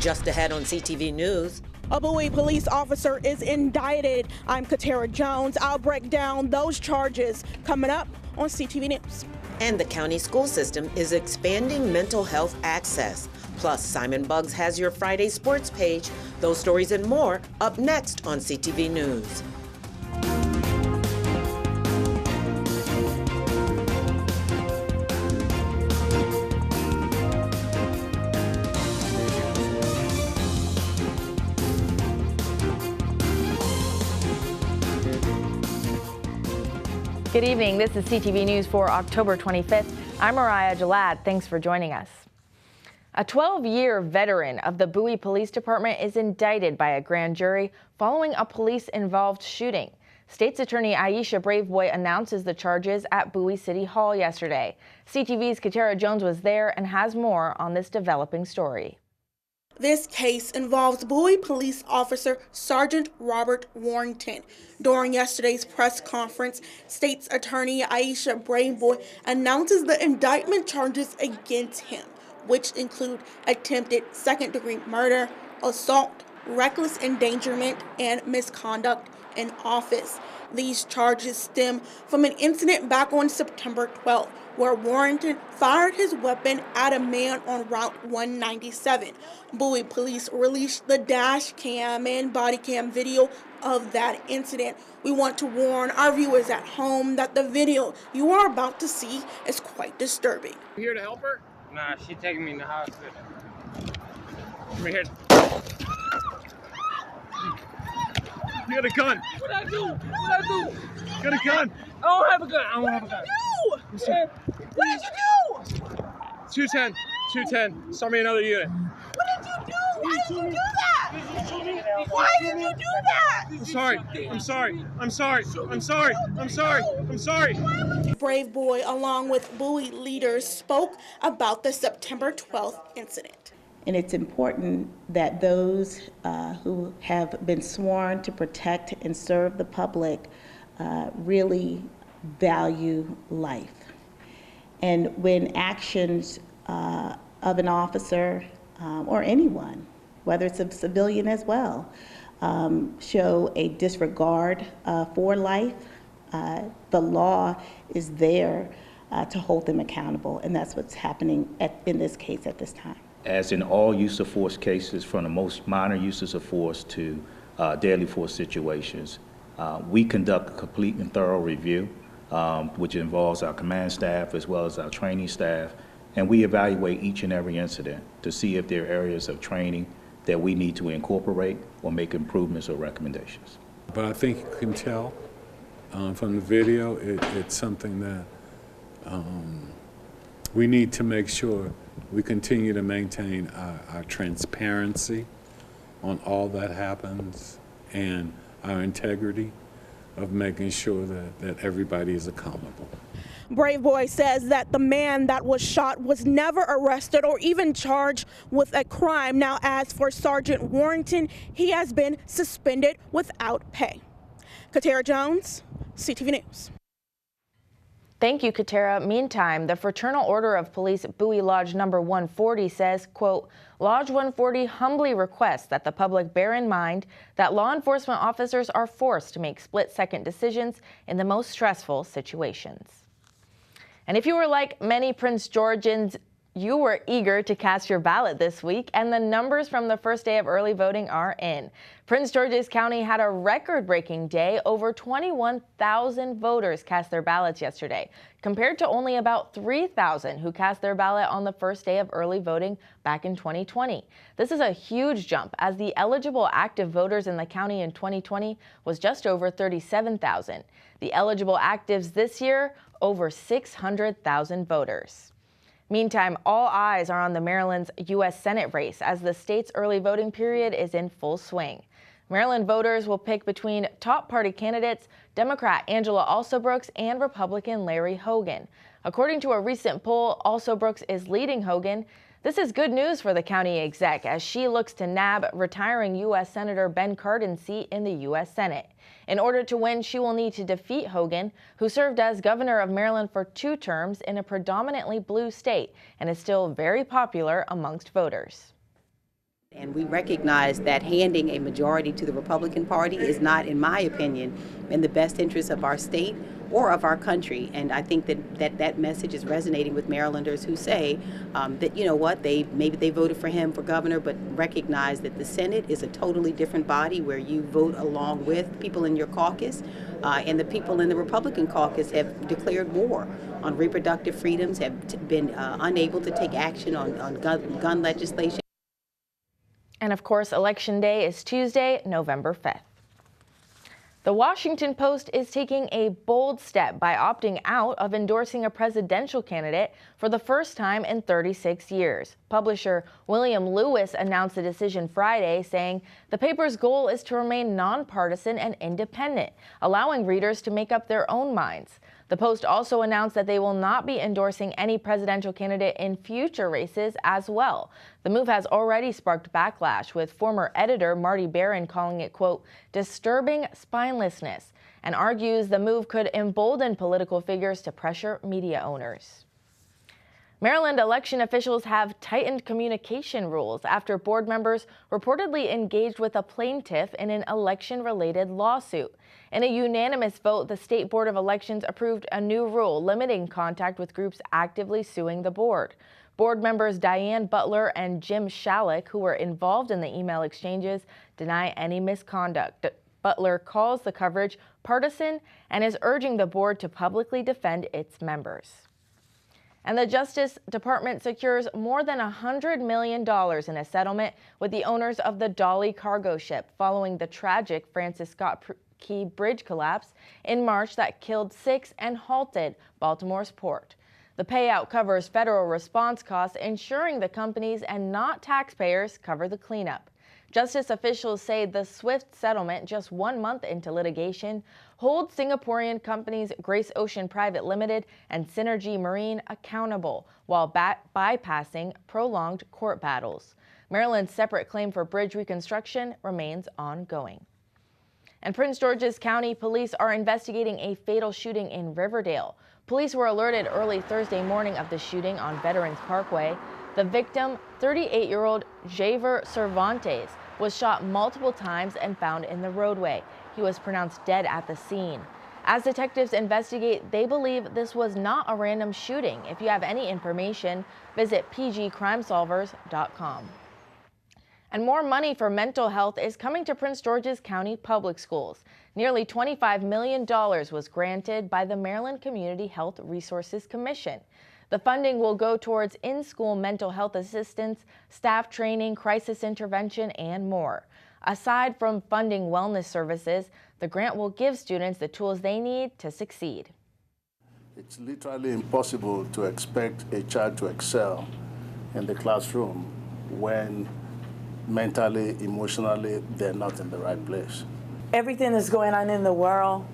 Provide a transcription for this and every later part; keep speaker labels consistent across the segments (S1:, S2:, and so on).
S1: Just ahead on CTV News.
S2: A Bowie police officer is indicted. I'm Katara Jones. I'll break down those charges coming up on CTV News.
S1: And the county school system is expanding mental health access. Plus, Simon Buggs has your Friday sports page. Those stories and more up next on CTV News.
S3: Good evening. This is CTV News for October 25th. I'm Mariah Jalad. Thanks for joining us. A 12-year veteran of the Bowie Police Department is indicted by a grand jury following a police-involved shooting. State's Attorney Aisha Braveboy announces the charges at Bowie City Hall yesterday. CTV's Katara Jones was there and has more on this developing story.
S2: This case involves Bowie police officer Sergeant Robert Warrington. During yesterday's press conference, State's Attorney Aisha Braveboy announces the indictment charges against him, which include attempted second-degree murder, assault, reckless endangerment, and misconduct in office. These charges stem from an incident back on September 12th, where Warrington fired his weapon at a man on Route 197. Bowie police released the dash cam and body cam video of that incident. We want to warn our viewers at home that the video you are about to see is quite disturbing.
S4: You here to help her?
S5: Nah, she taking me in the hospital.
S4: Come here. You got a gun.
S5: What'd I do? What'd I do?
S4: You got a gun.
S5: I don't have a gun. I don't have a gun.
S2: No! What did you do?
S4: 210. 210. Start me another unit.
S2: What did you do? Why did you do that? Why did you do that?
S4: I'm sorry. I'm sorry. I'm sorry. I'm sorry. I'm sorry. I'm sorry.
S2: Braveboy, along with Bowie leaders, spoke about the September 12th incident.
S6: And it's important that those who have been sworn to protect and serve the public really value life. And when actions of an officer or anyone, whether it's a civilian as well, show a disregard for life, the law is there to hold them accountable. And that's what's happening in this case at this time.
S7: As in all use of force cases, from the most minor uses of force to deadly force situations, we conduct a complete and thorough review, which involves our command staff as well as our training staff, and we evaluate each and every incident to see if there are areas of training that we need to incorporate or make improvements or recommendations.
S8: But I think you can tell from the video, it's something that we need to make sure we continue to maintain our transparency on all that happens and our integrity of making sure that everybody is accountable.
S2: Braveboy says that the man that was shot was never arrested or even charged with a crime. Now, as for Sergeant Warrington, he has been suspended without pay. Katara Jones, CTV News.
S3: Thank you, Katara. Meantime, the Fraternal Order of Police Bowie Lodge number 140 says, quote, Lodge 140 humbly requests that the public bear in mind that law enforcement officers are forced to make split-second decisions in the most stressful situations. And if you were like many Prince Georgians, you were eager to cast your ballot this week, and the numbers from the first day of early voting are in. Prince George's County had a record-breaking day. Over 21,000 voters cast their ballots yesterday, compared to only about 3,000 who cast their ballot on the first day of early voting back in 2020. This is a huge jump, as the eligible active voters in the county in 2020 was just over 37,000. The eligible actives this year, over 600,000 voters. Meantime, all eyes are on the Maryland's U.S. Senate race as the state's early voting period is in full swing. Maryland voters will pick between top party candidates, Democrat Angela Alsobrooks and Republican Larry Hogan. According to a recent poll, Alsobrooks is leading Hogan. This is good news for the county exec as she looks to nab retiring U.S. Senator Ben Cardin's seat in the U.S. Senate. In order to win, she will need to defeat Hogan, who served as governor of Maryland for 2 terms in a predominantly blue state and is still very popular amongst voters.
S9: And we recognize that handing a majority to the Republican Party is not, in my opinion, in the best interest of our state or of our country. And I think that message is resonating with Marylanders who say that, you know what, maybe they voted for him for governor, but recognize that the Senate is a totally different body where you vote along with people in your caucus. And the people in the Republican caucus have declared war on reproductive freedoms, have been unable to take action on gun legislation.
S3: And of course, Election Day is Tuesday, November 5th. The Washington Post is taking a bold step by opting out of endorsing a presidential candidate for the first time in 36 years. Publisher William Lewis announced the decision Friday, saying the paper's goal is to remain nonpartisan and independent, allowing readers to make up their own minds. The Post also announced that they will not be endorsing any presidential candidate in future races as well. The move has already sparked backlash, with former editor Marty Barron calling it, quote, disturbing spinelessness, and argues the move could embolden political figures to pressure media owners. Maryland election officials have tightened communication rules after board members reportedly engaged with a plaintiff in an election-related lawsuit. In a unanimous vote, the State Board of Elections approved a new rule limiting contact with groups actively suing the board. Board members Diane Butler and Jim Shalek, who were involved in the email exchanges, deny any misconduct. Butler calls the coverage partisan and is urging the board to publicly defend its members. And the Justice Department secures more than $100 million in a settlement with the owners of the Dolly cargo ship following the tragic Francis Scott Key Bridge collapse in March that killed 6 and halted Baltimore's port. The payout covers federal response costs, ensuring the companies and not taxpayers cover the cleanup. Justice officials say the swift settlement, just 1 month into litigation, holds Singaporean companies Grace Ocean Private Limited and Synergy Marine accountable while bypassing prolonged court battles. Maryland's separate claim for bridge reconstruction remains ongoing. And Prince George's County Police are investigating a fatal shooting in Riverdale. Police were alerted early Thursday morning of the shooting on Veterans Parkway. The victim, 38-year-old Javier Cervantes, was shot multiple times and found in the roadway. He was pronounced dead at the scene. As detectives investigate, they believe this was not a random shooting. If you have any information, visit pgcrimesolvers.com. And more money for mental health is coming to Prince George's County Public Schools. Nearly $25 million was granted by the Maryland Community Health Resources Commission. The funding will go towards in-school mental health assistance, staff training, crisis intervention, and more. Aside from funding wellness services, the grant will give students the tools they need to succeed.
S10: It's literally impossible to expect a child to excel in the classroom when mentally, emotionally, they're not in the right place.
S11: Everything that's going on in the world,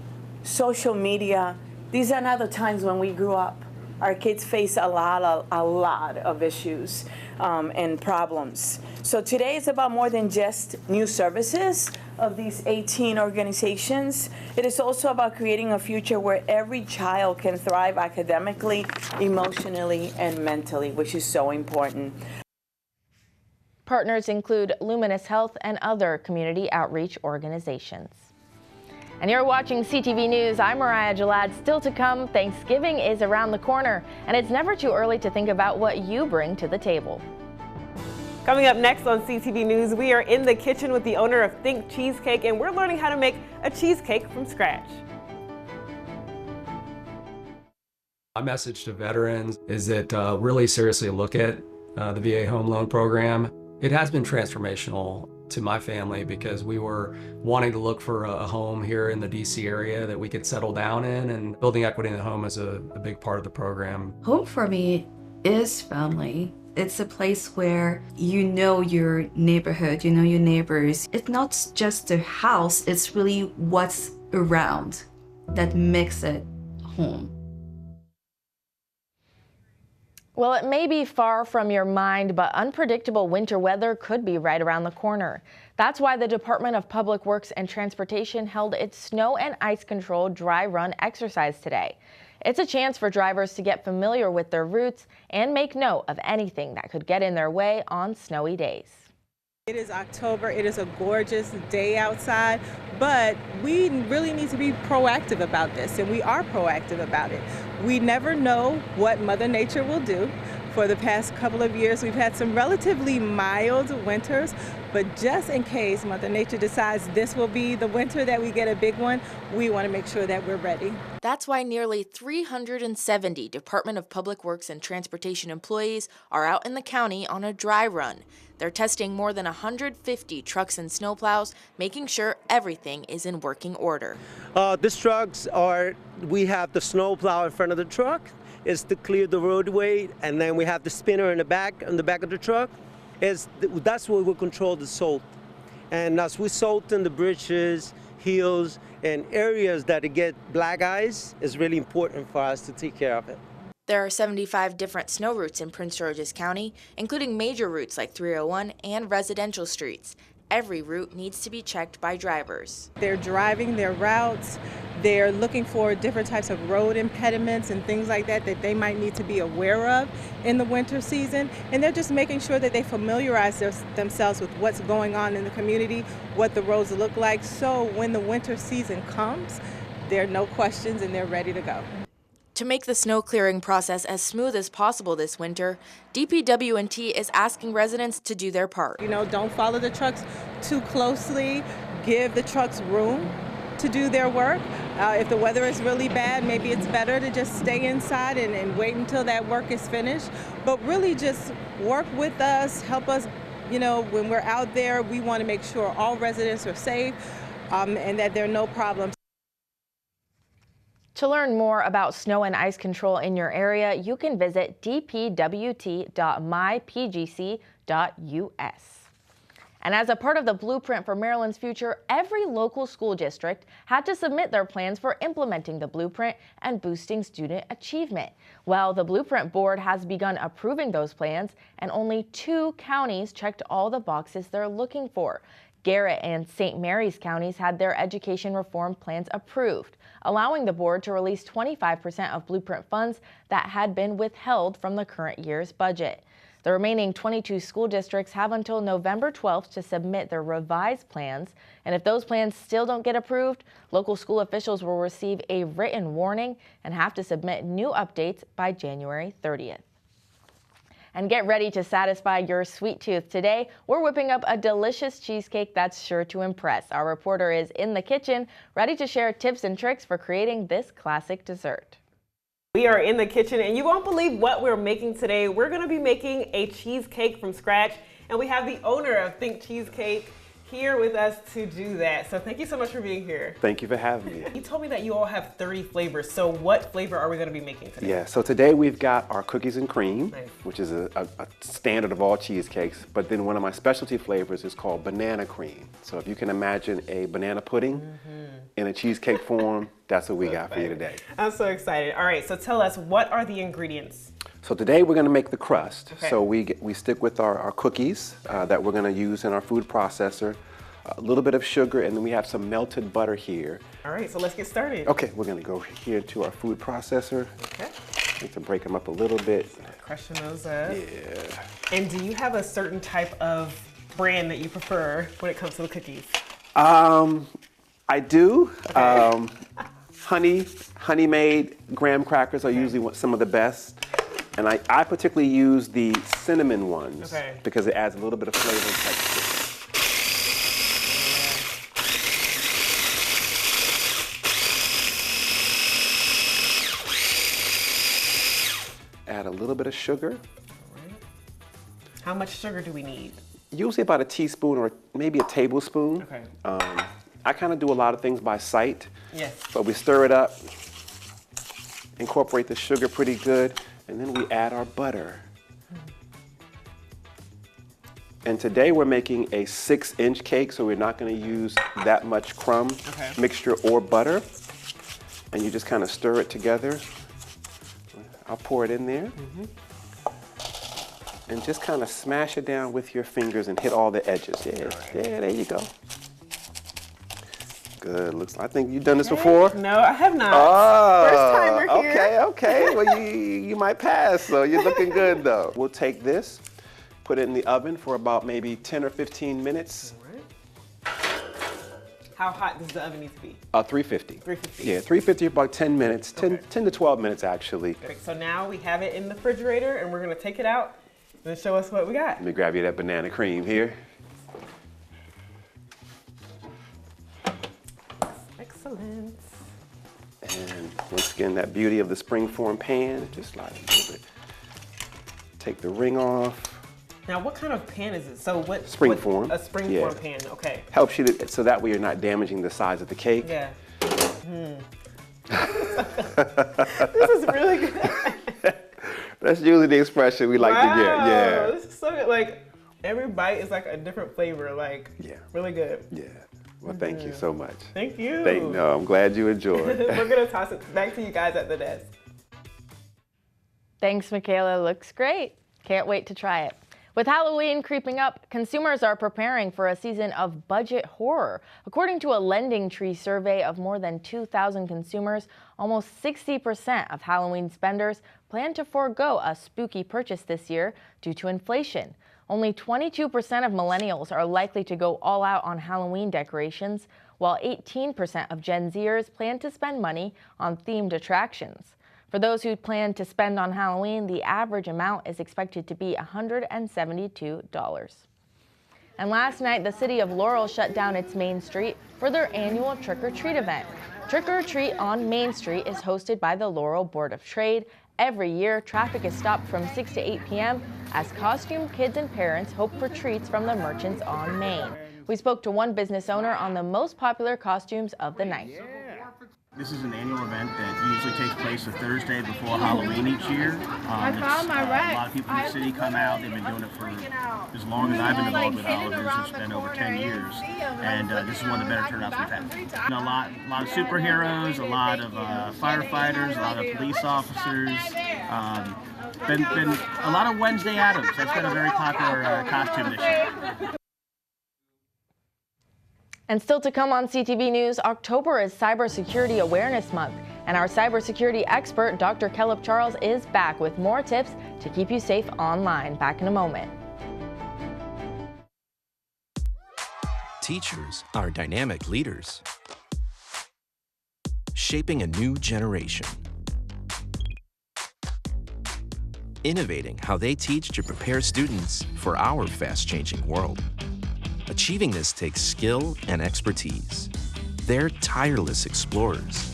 S11: social media, these are not the times when we grew up. Our kids face a lot of issues and problems. So today is about more than just new services of these 18 organizations. It is also about creating a future where every child can thrive academically, emotionally, and mentally, which is so important.
S3: Partners include Luminous Health and other community outreach organizations. And you're watching CTV News. I'm Mariah Jalad. Still to come, Thanksgiving is around the corner, and it's never too early to think about what you bring to the table.
S12: Coming up next on CTV News, we are in the kitchen with the owner of Think Cheesecake, and we're learning how to make a cheesecake from scratch.
S13: My message to veterans is that really seriously look at the VA home loan program. It has been transformational to my family because we were wanting to look for a home here in the DC area that we could settle down in, and building equity in the home is a big part of the program.
S14: Home for me is family. It's a place where you know your neighborhood, you know your neighbors. It's not just the house, it's really what's around that makes it home.
S3: Well, it may be far from your mind, but unpredictable winter weather could be right around the corner. That's why the Department of Public Works and Transportation held its snow and ice control dry run exercise today. It's a chance for drivers to get familiar with their routes and make note of anything that could get in their way on snowy days.
S15: It is October, it is a gorgeous day outside, but we really need to be proactive about this, and we are proactive about it. We never know what Mother Nature will do. For the past couple of years, we've had some relatively mild winters, but just in case Mother Nature decides this will be the winter that we get a big one, we want to make sure that we're ready.
S3: That's why nearly 370 Department of Public Works and Transportation employees are out in the county on a dry run. They're testing more than 150 trucks and snowplows, making sure everything is in working order.
S16: These trucks we have the snowplow in front of the truck. Is to clear the roadway, and then we have the spinner in the back, on the back of the truck. That's where we control the salt. And as we salt in the bridges, hills, and areas that get black ice, it's really important for us to take care of it.
S3: There are 75 different snow routes in Prince George's County, including major routes like 301 and residential streets. Every route needs to be checked by drivers.
S15: They're driving their routes, they're looking for different types of road impediments and things like that that they might need to be aware of in the winter season, and they're just making sure that they familiarize themselves with what's going on in the community, what the roads look like, so when the winter season comes, there are no questions and they're ready to go.
S3: To make the snow clearing process as smooth as possible this winter, DPW&T is asking residents to do their part.
S15: You know, don't follow the trucks too closely. Give the trucks room to do their work. If the weather is really bad, maybe it's better to just stay inside and wait until that work is finished. But really just work with us, help us, you know, when we're out there, we want to make sure all residents are safe and that there are no problems.
S3: To learn more about snow and ice control in your area, you can visit dpwt.mypgc.us. And as a part of the blueprint for Maryland's future, every local school district had to submit their plans for implementing the blueprint and boosting student achievement. Well, the Blueprint Board has begun approving those plans, and only 2 counties checked all the boxes they're looking for. Garrett and St. Mary's counties had their education reform plans approved, allowing the board to release 25% of Blueprint funds that had been withheld from the current year's budget. The remaining 22 school districts have until November 12th to submit their revised plans, and if those plans still don't get approved, local school officials will receive a written warning and have to submit new updates by January 30th. And get ready to satisfy your sweet tooth. Today, we're whipping up a delicious cheesecake that's sure to impress. Our reporter is in the kitchen, ready to share tips and tricks for creating this classic dessert.
S12: We are in the kitchen, and you won't believe what we're making today. We're going to be making a cheesecake from scratch, and we have the owner of Think Cheesecake here with us to do that. So thank you so much for being here.
S17: Thank you for having me.
S12: You told me that you all have 30 flavors. So what flavor are we going to be making today?
S17: Yeah, so today we've got our cookies and cream, which is a standard of all cheesecakes. But then one of my specialty flavors is called banana cream. So if you can imagine a banana pudding in a cheesecake form, that's what we got for you today.
S12: I'm so excited. All right, so tell us, what are the ingredients?
S17: So today we're going to make the crust.
S12: Okay.
S17: So we stick with our cookies that we're going to use in our food processor, a little bit of sugar, and then we have some melted butter here.
S12: All right, so let's get started.
S17: Okay, we're going to go here to our food processor.
S12: Okay.
S17: Need to break them up a little bit.
S12: Crushing those up.
S17: Yeah.
S12: And do you have a certain type of brand that you prefer when it comes to the cookies?
S17: I do.
S12: Okay.
S17: Honey-made graham crackers are usually some of the best. And I particularly use the cinnamon ones because it adds a little bit of flavor and texture. Add a little bit of sugar.
S12: How much sugar do we need?
S17: Usually about a teaspoon or maybe a tablespoon.
S12: Okay.
S17: I kind of do a lot of things by sight.
S12: Yes.
S17: But we stir it up, incorporate the sugar pretty good, and then we add our butter. And today we're making a 6-inch cake, so we're not going to use that much crumb mixture or butter. And you just kind of stir it together. I'll pour it in there. And just kind of smash it down with your fingers and hit all the edges. Yeah, yeah, there you go. Good. Looks. I think you've done this before.
S12: No, I have not.
S17: Oh,
S12: first timer here.
S17: Okay. Well, you might pass. So you're looking good, though. We'll take this, put it in the oven for about maybe 10 or 15 minutes.
S12: How hot does the oven need to be?
S17: 350.
S12: 350.
S17: Yeah, 350 about 10 minutes, 10 to 12 minutes actually.
S12: Okay, so now we have it in the refrigerator and we're gonna take it out and show us what we got.
S17: Let me grab you that banana cream here.
S12: Excellent.
S17: And once again, that beauty of the springform pan, just slide it a little bit. Take the ring off.
S12: Now, what kind of pan is it? So what?
S17: Springform.
S12: A springform pan, okay.
S17: Helps you to, so that way you're not damaging the size of the cake.
S12: Yeah. This is really good.
S17: That's usually the expression we like to get, yeah.
S12: This is so good. Like, every bite is like a different flavor, like, really good.
S17: Yeah. Well, thank you so much.
S12: Thank you.
S17: No, I'm glad you enjoyed.
S12: We're gonna toss it back to you guys at the desk.
S3: Thanks, Michaela. Looks great. Can't wait to try it. With Halloween creeping up, consumers are preparing for a season of budget horror. According to a Lending Tree survey of more than 2,000 consumers, almost 60% of Halloween spenders plan to forego a spooky purchase this year due to inflation. Only 22% of millennials are likely to go all out on Halloween decorations, while 18% of Gen Zers plan to spend money on themed attractions. For those who plan to spend on Halloween, the average amount is expected to be $172. And last night, the city of Laurel shut down its Main Street for their annual Trick or Treat event. Trick or Treat on Main Street is hosted by the Laurel Board of Trade. Every year, traffic is stopped from 6 to 8 p.m. as costumed kids and parents hope for treats from the merchants on Main. We spoke to one business owner on the most popular costumes of the night.
S18: This is an annual event that usually takes place the Thursday before Halloween each year. A lot of people in the city come out. They've been doing it for as long as I've been involved with Oliver's. It's been over 10 years. And this is one of the better turnouts we've had. A lot of superheroes, a lot of firefighters, a lot of police officers. Been a lot of Wednesday Addams. That's been a very popular costume this year.
S3: And still to come on CTV News, October is Cybersecurity Awareness Month, and our cybersecurity expert, Dr. Caleb Charles, is back with more tips to keep you safe online. Back in a moment.
S19: Teachers are dynamic leaders, shaping a new generation, innovating how they teach to prepare students for our fast-changing world. Achieving this takes skill and expertise. They're tireless explorers,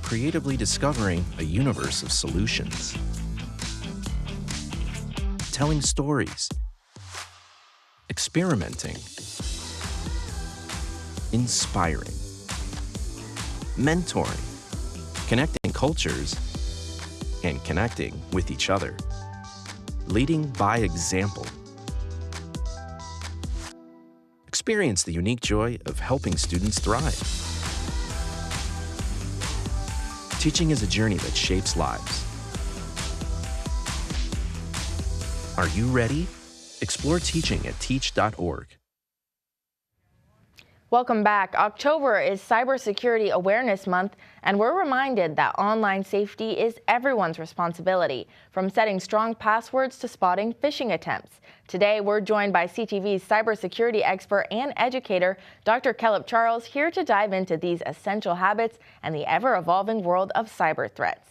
S19: creatively discovering a universe of solutions. Telling stories, experimenting, inspiring, mentoring, connecting cultures, and connecting with each other. Leading by example. Experience the unique joy of helping students thrive. Teaching is a journey that shapes lives. Are you ready? Explore teaching at teach.org.
S3: Welcome back. October is Cybersecurity Awareness Month, and we're reminded that online safety is everyone's responsibility, from setting strong passwords to spotting phishing attempts. Today, we're joined by CTV's cybersecurity expert and educator, Dr. Caleb Charles, here to dive into these essential habits and the ever-evolving world of cyber threats.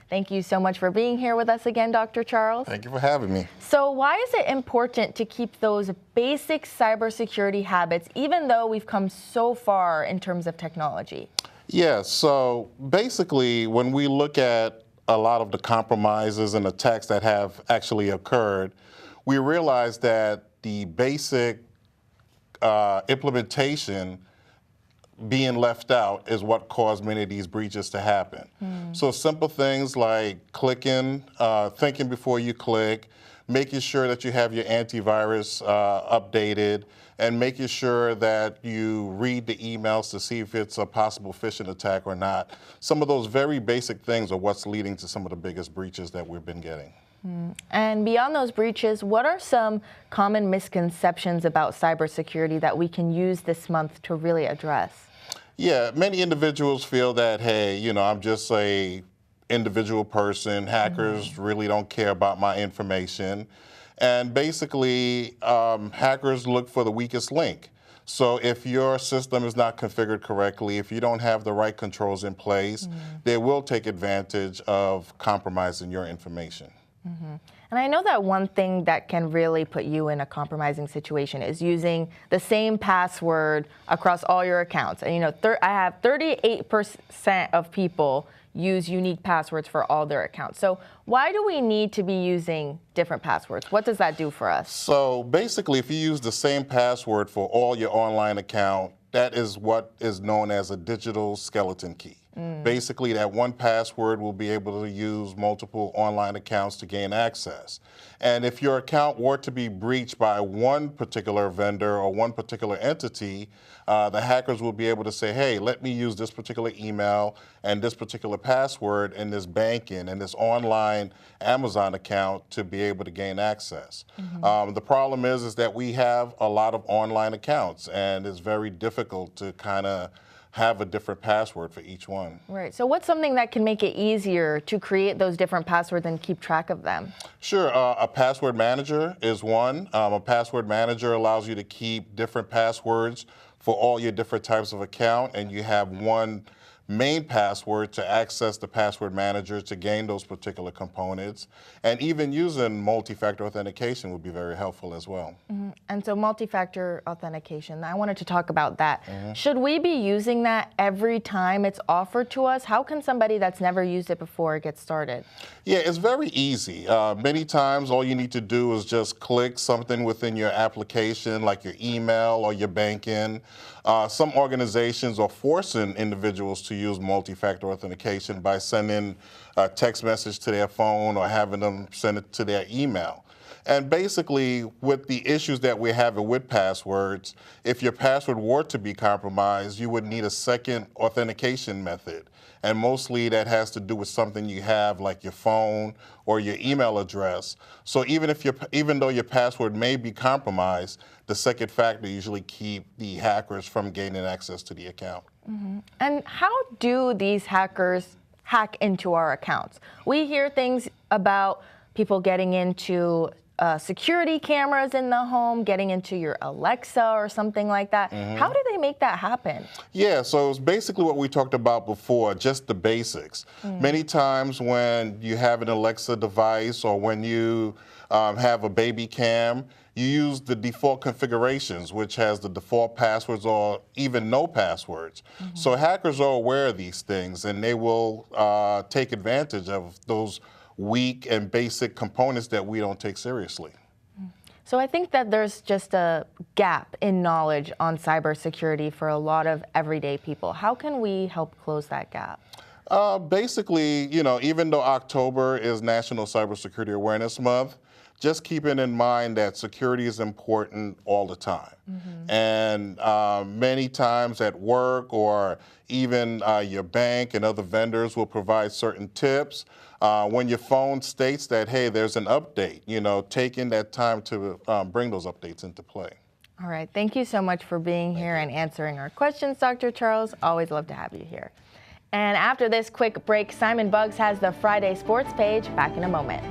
S3: Thank you so much for being here with us again, Dr. Charles.
S20: Thank you for having me.
S3: So why is it important to keep those basic cybersecurity habits, even though we've come so far in terms of technology?
S20: Yeah, so basically, when we look at a lot of the compromises and attacks that have actually occurred, we realize that the basic implementation being left out is what caused many of these breaches to happen. So simple things like clicking, thinking before you click, making sure that you have your antivirus updated, and making sure that you read the emails to see if it's a possible phishing attack or not. Some of those very basic things are what's leading to some of the biggest breaches that we've been getting.
S3: And beyond those breaches, what are some common misconceptions about cybersecurity that we can use this month to really address?
S20: Yeah, many individuals feel that, hey, you know, I'm just a individual person. Hackers really don't care about my information. And basically, hackers look for the weakest link. So if your system is not configured correctly, if you don't have the right controls in place, they will take advantage of compromising your information.
S3: And I know that one thing that can really put you in a compromising situation is using the same password across all your accounts. And you know, I have 38% of people use unique passwords for all their accounts. So why do we need to be using different passwords? What does that do for us?
S20: So basically, if you use the same password for all your online account, that is what is known as a digital skeleton key. Basically, that one password will be able to use multiple online accounts to gain access. And if your account were to be breached by one particular vendor or one particular entity, the hackers will be able to say, hey, let me use this particular email and this particular password in this banking and this online Amazon account to be able to gain access. The problem is that we have a lot of online accounts, and it's very difficult to kind of have a different password for each one.
S3: Right. So what's something that can make it easier to create those different passwords and keep track of them?
S20: Sure. A password manager is one. A password manager allows you to keep different passwords for all your different types of account, and you have one main password to access the password manager to gain those particular components. And even using multi-factor authentication would be very helpful as well.
S3: And so multi-factor authentication, I wanted to talk about that. Should we be using that every time it's offered to us? How can somebody that's never used it before get started?
S20: Yeah, it's very easy. Many times all you need to do is just click something within your application, like your email or your banking. Some organizations are forcing individuals to use multi-factor authentication by sending a text message to their phone or having them send it to their email. And basically, with the issues that we're having with passwords, if your password were to be compromised, you would need a second authentication method. And mostly that has to do with something you have, like your phone or your email address. So even though your password may be compromised, the second factor usually keep the hackers from gaining access to the account.
S3: And how do these hackers hack into our accounts? We hear things about people getting into security cameras in the home, getting into your Alexa or something like that. How do they make that happen?
S20: Yeah, so it's basically what we talked about before, just the basics. Many times when you have an Alexa device or when you have a baby cam, you use the default configurations, which has the default passwords or even no passwords. So hackers are aware of these things, and they will take advantage of those weak and basic components that we don't take seriously.
S3: So I think that there's just a gap in knowledge on cybersecurity for a lot of everyday people. How can we help close that gap?
S20: Basically, you know, even though October is National Cybersecurity Awareness Month, just keeping in mind that security is important all the time. And many times at work or even your bank and other vendors will provide certain tips. When your phone states that, hey, there's an update, you know, taking that time to bring those updates into play.
S3: All right. Thank you so much for being here and answering our questions, Dr. Charles. Always love to have you here. And after this quick break, Simon Buggs has the Friday Sports page. Back in a moment.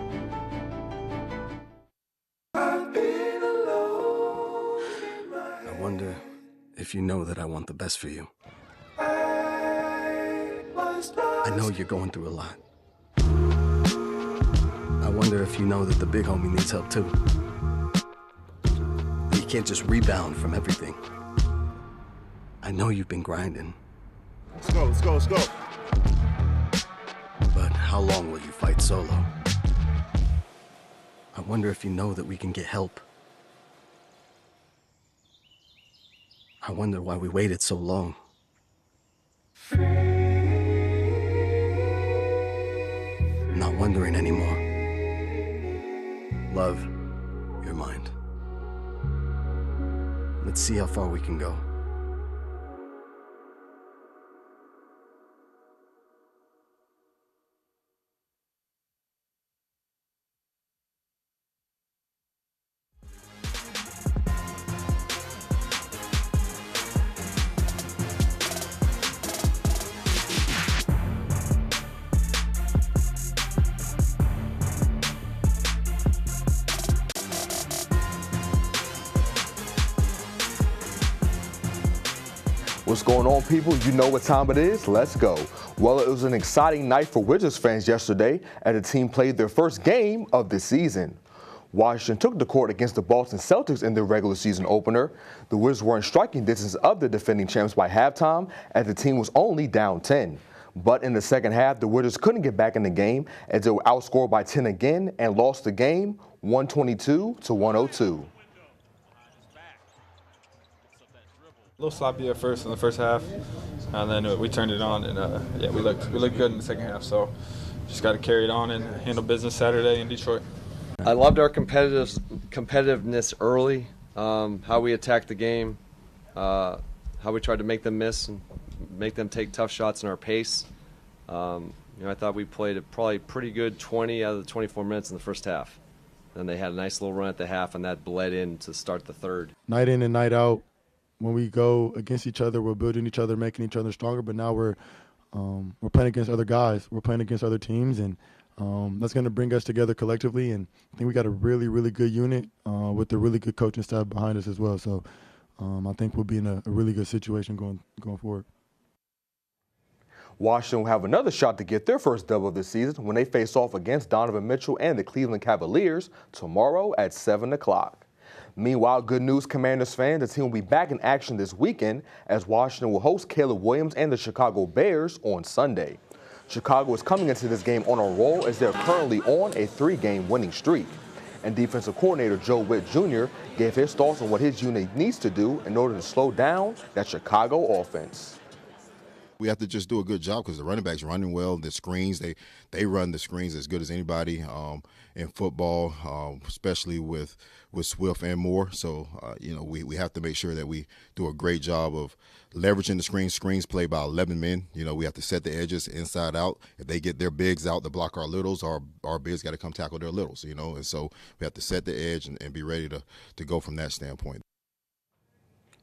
S21: I wonder if you know that I want the best for you. I know you're going through a lot. I wonder if you know that the big homie needs help too. You can't just rebound from everything. I know you've been grinding.
S22: Let's go, let's go, let's go.
S21: But how long will you fight solo? I wonder if you know that we can get help. I wonder why we waited so long. I'm not wondering anymore. Love, your mind. Let's see how far we can go.
S1: What's going on, people? You know what time it is. Let's go. Well, it was an exciting night for Wizards fans yesterday as the team played their first game of the season. Washington took the court against the Boston Celtics in their regular season opener. The Wizards were in striking distance of the defending champs by halftime as the team was only down 10. But in the second half, the Wizards couldn't get back in the game as they were outscored by 10 again and lost the game 122-102.
S5: A little sloppy at first in the first half, and then we turned it on, and yeah, we looked good in the second half. So just got to carry it on and handle business Saturday in Detroit.
S23: I loved our competitiveness early, how we attacked the game, how we tried to make them miss and make them take tough shots in our pace. I thought we played a probably pretty good 20 out of the 24 minutes in the first half. Then they had a nice little run at the half, and that bled in to start the third.
S24: Night in and night out, when we go against each other, we're building each other, making each other stronger. But now we're playing against other guys. We're playing against other teams, and that's going to bring us together collectively. And I think we got a really, really good unit with a really good coaching staff behind us as well. So I think we'll be in a really good situation going forward.
S1: Washington will have another shot to get their first double of the season when they face off against Donovan Mitchell and the Cleveland Cavaliers tomorrow at 7 o'clock. Meanwhile, good news, Commanders fans, the team will be back in action this weekend as Washington will host Caleb Williams and the Chicago Bears on Sunday. Chicago is coming into this game on a roll as they're currently on a 3-game winning streak. And defensive coordinator Joe Witt Jr. gave his thoughts on what his unit needs to do in order to slow down that Chicago offense.
S25: We have to just do a good job because the running backs running well. The screens, they run the screens as good as anybody in football, especially with Swift and Moore. So, we have to make sure that we do a great job of leveraging the screens. Screens play by 11 men. We have to set the edges inside out. If they get their bigs out to block our littles, our bigs got to come tackle their littles, And so we have to set the edge and be ready to go from that standpoint.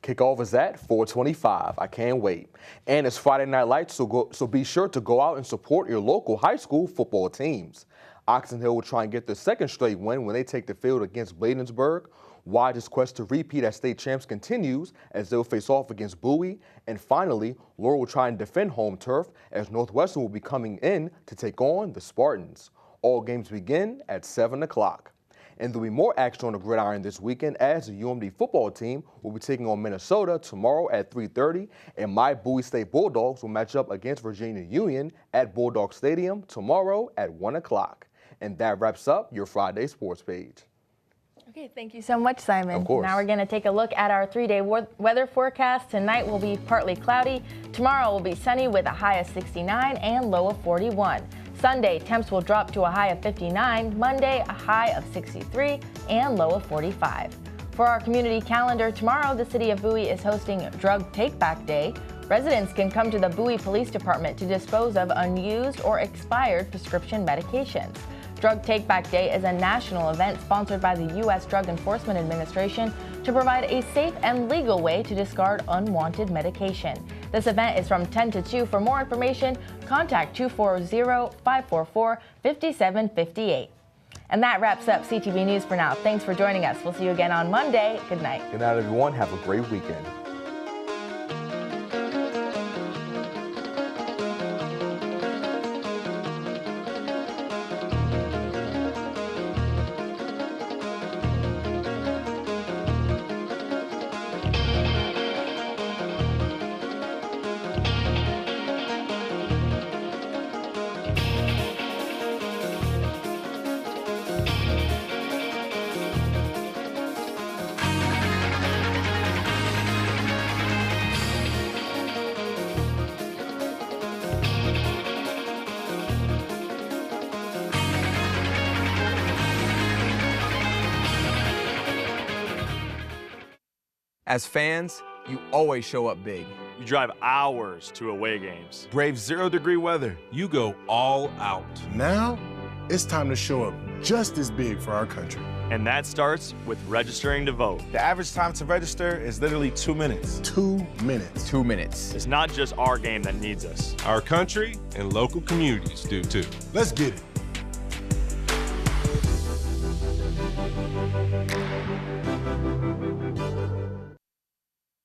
S1: Kickoff is at 4:25. I can't wait. And it's Friday Night Lights, so be sure to go out and support your local high school football teams. Oxon Hill will try and get their second straight win when they take the field against Bladensburg. Wide's quest to repeat as state champs continues as they'll face off against Bowie. And finally, Laurel will try and defend home turf as Northwestern will be coming in to take on the Spartans. All games begin at 7 o'clock. And there'll be more action on the gridiron this weekend as the UMD football team will be taking on Minnesota tomorrow at 3:30, and my Bowie State Bulldogs will match up against Virginia Union at Bulldog Stadium tomorrow at 1 o'clock. And that wraps up your Friday sports page.
S3: Okay, thank you so much, Simon.
S1: Of course.
S3: Now we're going to take a look at our 3-day weather forecast. Tonight will be partly cloudy. Tomorrow will be sunny with a high of 69 and low of 41. Sunday, temps will drop to a high of 59, Monday a high of 63 and low of 45. For our community calendar, tomorrow the city of Bowie is hosting Drug Take-Back Day. Residents can come to the Bowie Police Department to dispose of unused or expired prescription medications. Drug Take-Back Day is a national event sponsored by the U.S. Drug Enforcement Administration to provide a safe and legal way to discard unwanted medication. This event is from 10 to 2. For more information, contact 240-544-5758. And that wraps up CTV News for now. Thanks for joining us. We'll see you again on Monday. Good night.
S1: Good night, everyone. Have a great weekend.
S26: As fans, you always show up big.
S27: You drive hours to away games.
S21: Brave 0-degree weather.
S22: You go all out. Now, it's time to show up just as big for our country.
S27: And that starts with registering to vote.
S22: The average time to register is literally 2 minutes. 2 minutes.
S26: 2 minutes.
S27: It's not just our game that needs us.
S22: Our country and local communities do too. Let's get it.